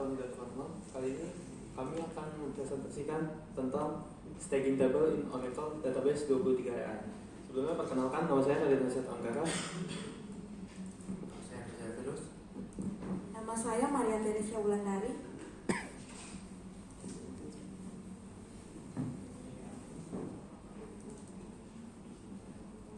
Tony.Formal. Kali ini kami akan mempresentasikan tentang staging table in Oracle Database 23AI. Sebelumnya perkenalkan, nama saya Raditya Sehat Anggara. Saya Rizal Terus. Nama saya Maria Teresia Wulandari.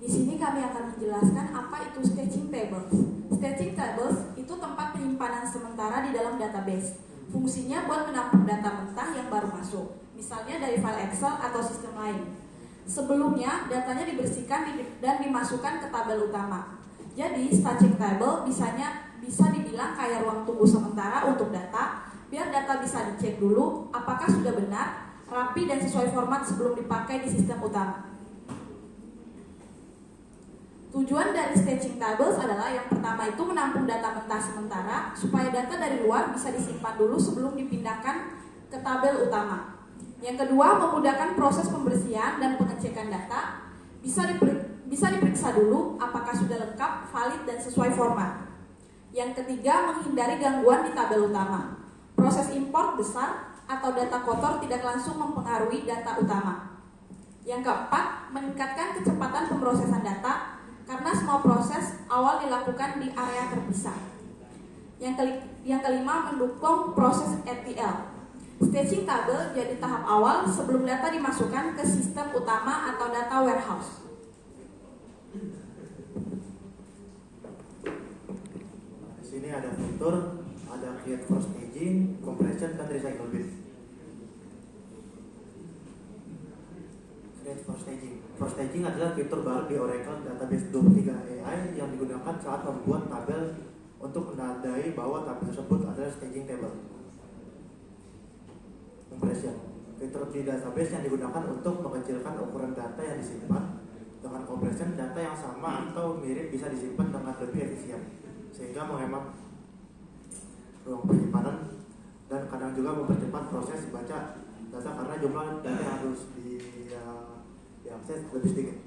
Di sini kami akan menjelaskan apa itu staging tables. Staging tables itu tempat penyimpanan sementara di dalam database. Fungsinya buat menampung data mentah yang baru masuk, misalnya dari file Excel atau sistem lain. Sebelumnya, datanya dibersihkan dan dimasukkan ke tabel utama. Jadi, staging table bisa dibilang kayak ruang tunggu sementara untuk data, biar data bisa dicek dulu apakah sudah benar, rapi dan sesuai format sebelum dipakai di sistem utama. Tujuan dari staging tables adalah yang pertama itu menampung data mentah sementara supaya data dari luar bisa disimpan dulu sebelum dipindahkan ke tabel utama. Yang kedua, memudahkan proses pembersihan dan pengecekan data. Bisa diperiksa dulu apakah sudah lengkap, valid, dan sesuai format. Yang ketiga, menghindari gangguan di tabel utama. Proses import besar atau data kotor tidak langsung mempengaruhi data utama. Yang keempat, meningkatkan kecepatan pemrosesan data karena semua proses awal dilakukan di area terpisah. Yang kelima, mendukung proses ETL. Staging table jadi tahap awal sebelum data dimasukkan ke sistem utama atau data warehouse. Di sini ada fitur, ada create for staging, compression, dan recycle bin. Create for staging. For staging adalah fitur baru di Oracle Database 23AI yang digunakan saat membuat tabel untuk menandai bahwa tabel tersebut adalah staging table. Compression. Fitur di database yang digunakan untuk mengecilkan ukuran data yang disimpan. Dengan compression, data yang sama atau mirip bisa disimpan dengan lebih efisien, sehingga menghemat ruang penyimpanan dan kadang juga mempercepat proses baca data karena jumlah data yang harus diakses lebih sedikit.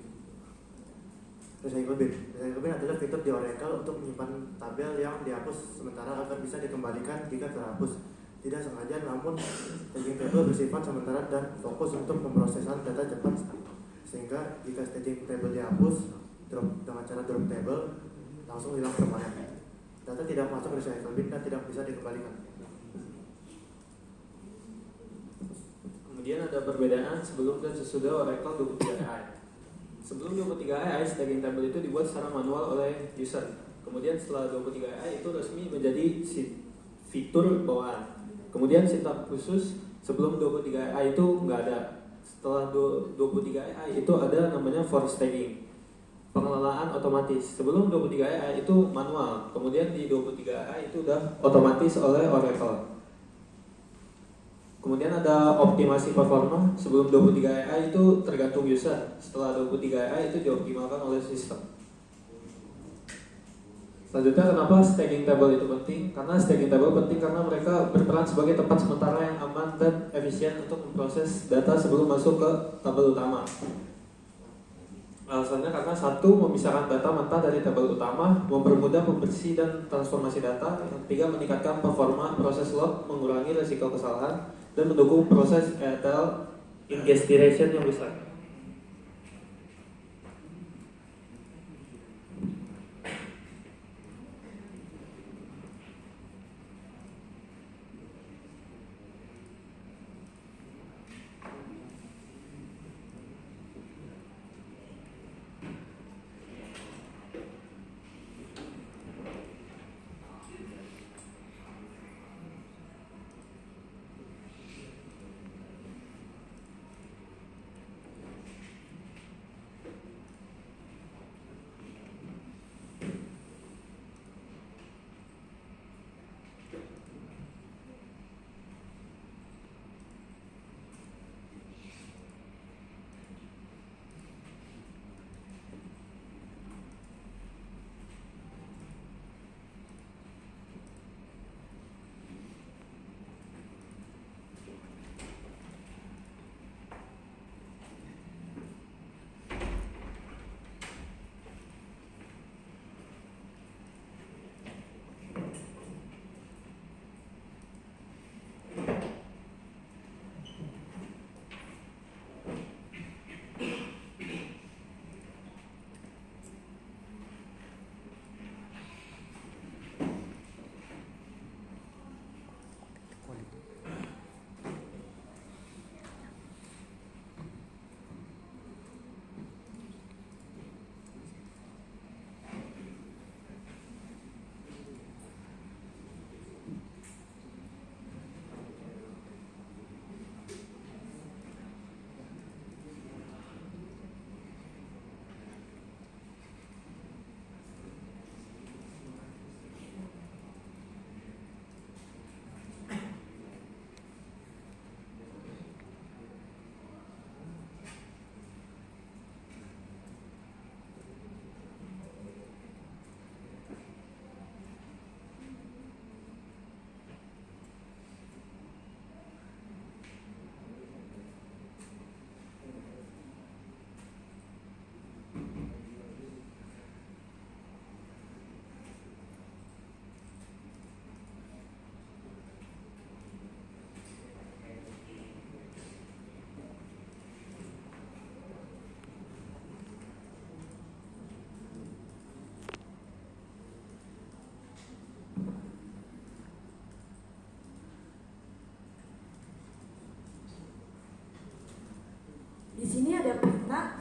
Recycle bin. Recycle bin adalah fitur di Oracle untuk menyimpan tabel yang dihapus sementara agar bisa dikembalikan jika terhapus tidak sengaja, namun staging table bersifat sementara dan fokus untuk pemrosesan data cepat, sehingga jika staging table dihapus dengan cara drop table langsung hilang permanen. Data tidak masuk recycle bin dan tidak bisa dikembalikan. Kemudian ada perbedaan sebelum dan sesudah Oracle 23AI. Sebelum 23AI, staging table itu dibuat secara manual oleh user. Kemudian setelah 23AI itu resmi menjadi fitur bawaan. Kemudian sintak khusus sebelum 23AI itu nggak ada. Setelah 23AI itu ada namanya for staging, pengelolaan otomatis. Sebelum 23AI itu manual. Kemudian di 23AI itu udah otomatis oleh Oracle. Kemudian ada optimasi performa. Sebelum 23AI itu tergantung user. Setelah 23AI itu dioptimalkan oleh sistem. Selanjutnya, kenapa staging table itu penting? Karena staging table penting karena mereka berperan sebagai tempat sementara yang aman dan efisien untuk memproses data sebelum masuk ke tabel utama. Alasannya karena satu, memisahkan data mentah dari tabel utama, mempermudah pembersih dan transformasi data. Yang ketiga, meningkatkan performa proses log, mengurangi risiko kesalahan, dan mendukung proses ETL ingestion yang besar.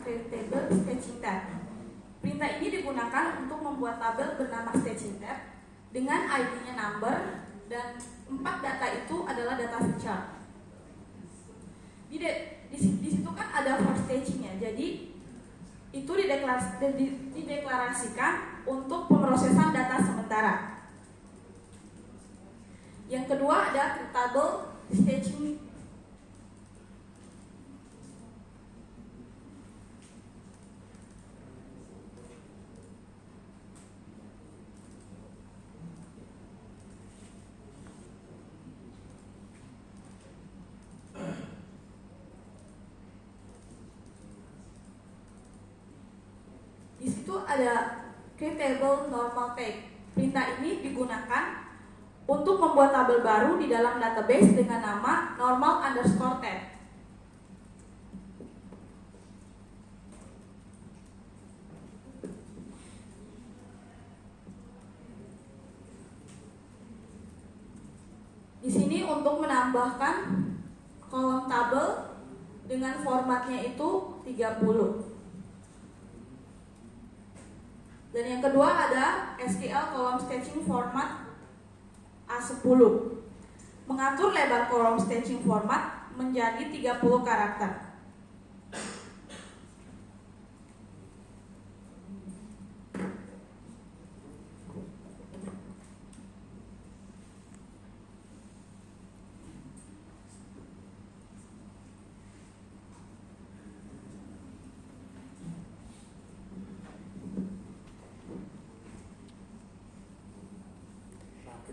create table staging tab. Perintah ini digunakan untuk membuat tabel bernama staging tab dengan ID-nya number dan 4 data itu adalah data feature. Di situ kan ada for staging-nya. Jadi itu dideklarasikan untuk pemrosesan data sementara. Yang kedua ada creatable staging. Di situ ada creatable normal tag. Perintah ini digunakan untuk membuat tabel baru di dalam database dengan nama normal_tab. Di sini untuk menambahkan kolom tabel dengan formatnya itu 30. Dan yang kedua ada SQL column staging format A10. Mengatur lebar kolom staging format menjadi 30 karakter.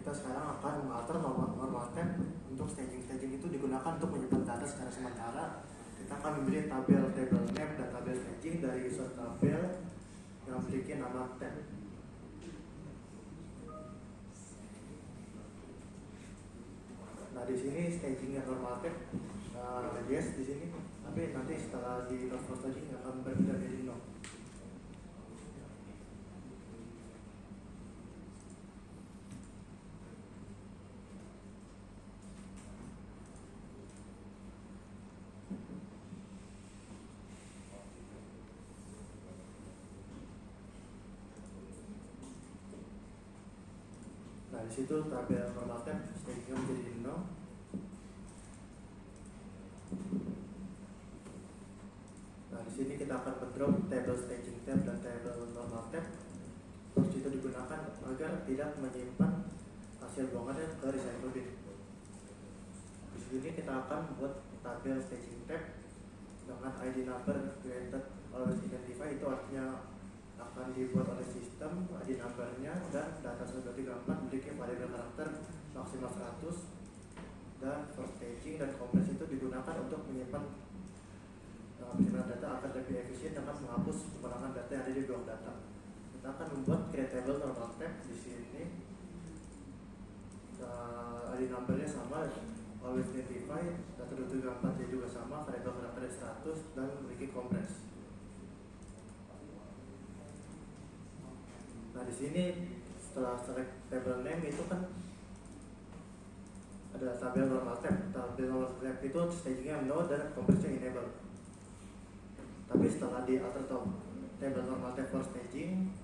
Kita sekarang akan mengatur normal tab. Untuk staging itu digunakan untuk menyimpan data secara sementara. Kita akan memilih tabel name dan tabel staging dari user tabel yang memiliki nama tab. Nah di sini stagingnya normal tab, yes di sini. Tapi nanti setelah di not for staging akan berbeda dari no. Nah di situ tabel normal tab stagingnya menjadi 0. Nah di sini kita akan mendrop table staging tab dan table normal tab. Terus itu digunakan agar tidak menyimpan hasil buangannya ke recycle bin. Di sini kita akan membuat tabel staging tab dengan ID number created always identify, itu artinya akan dibuat oleh sistem ID numbernya dan data 134 memiliki variabel karakter maksimal 100, dan for staging dan compress itu digunakan untuk menyimpan penyimpanan data agar lebih efisien dengan menghapus pengurangan data yang ada di blok data. Kita akan membuat creatable normal tab di sini. ID numbernya sama, always identify, data 234 nya juga sama, variabel karakternya 100 dan memiliki compress. Nah di sini setelah select table name itu kan ada tabel normal tab. Tabel normal tab itu stagingnya no dan compressnya enable. Tapi setelah di alter top table normal tab for staging,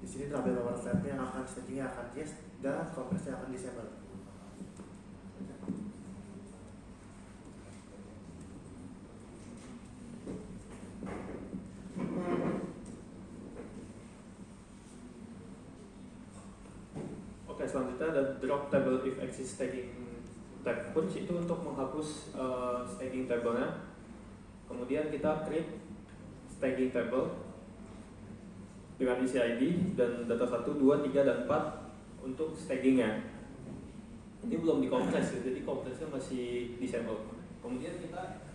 di sini tabel normal tabnya akan stagingnya akan yes dan compressnya akan disable. Selanjutnya ada drop table if exist staging tab. Kunci itu untuk menghapus staging table-nya. Kemudian kita create staging table dengan isi ID dan data 1, 2, 3, dan 4 untuk stagingnya. Ini belum dikompres, jadi kompresnya masih disable. Kemudian kita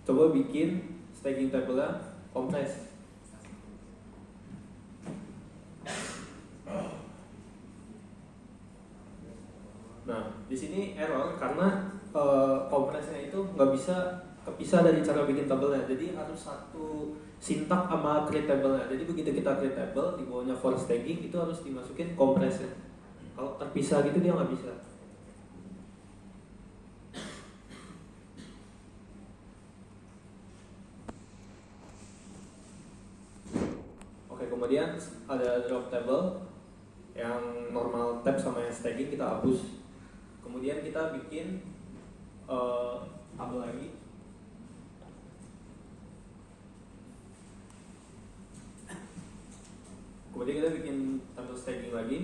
coba bikin staging table-nya kompres. Nah, di sini error karena kompresnya itu nggak bisa kepisah dari cara bikin tabelnya. Jadi harus satu sintak sama create table-nya. Jadi begitu kita create table, di bawahnya for staging itu harus dimasukin kompresnya. Kalau terpisah gitu dia nggak bisa. Oke, kemudian ada drop table yang normal tab sama yang stacking kita hapus. Kemudian kita bikin tabel lagi. Kemudian kita bikin tabel stacking lagi.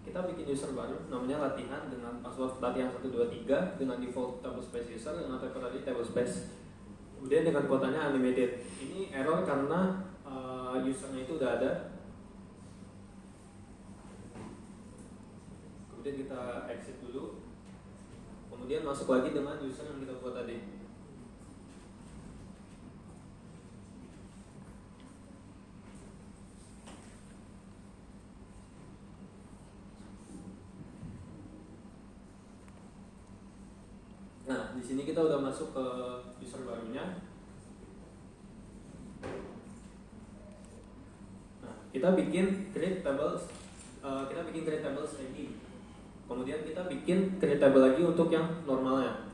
Kita bikin user baru namanya latihan dengan password latihan 123 dengan default table space user dengan type tadi table space. Kemudian dengan kuotanya unlimited. Ini error karena usernya itu udah ada. Kemudian kita exit dulu. Kemudian masuk lagi dengan user yang kita buat tadi. Nah, di sini kita udah masuk ke user barunya. Nah, kita bikin create tables, lagi. Kemudian kita bikin create table lagi untuk yang normalnya.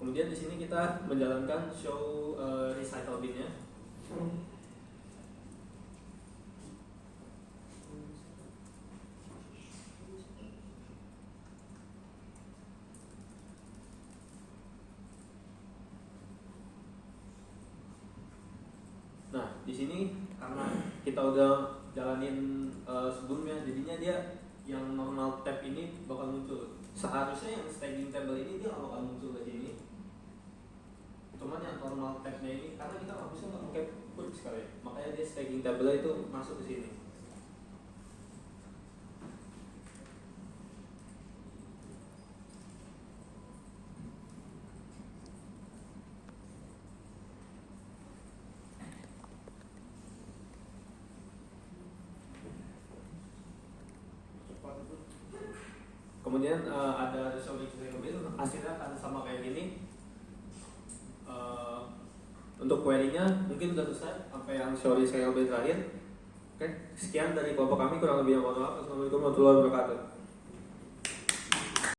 Kemudian di sini kita menjalankan show recycle bin-nya. Nah, di sini karena kita udah jalanin sebelumnya, jadinya dia yang normal tab ini bakal muncul. Seharusnya yang staging table ini dia nggak bakal muncul ke sini. Cuman yang normal tab-nya ini karena kita nggak bisa pakai purge sekali, makanya dia staging table itu masuk ke sini. Kemudian ada show recycle bin, hasilnya akan sama kayak gini. Untuk query-nya mungkin sudah selesai sampai yang show recycle bin terakhir. Oke, sekian dari kelompok kami, kurang lebihnya mohon maaf. Assalamualaikum warahmatullahi wabarakatuh.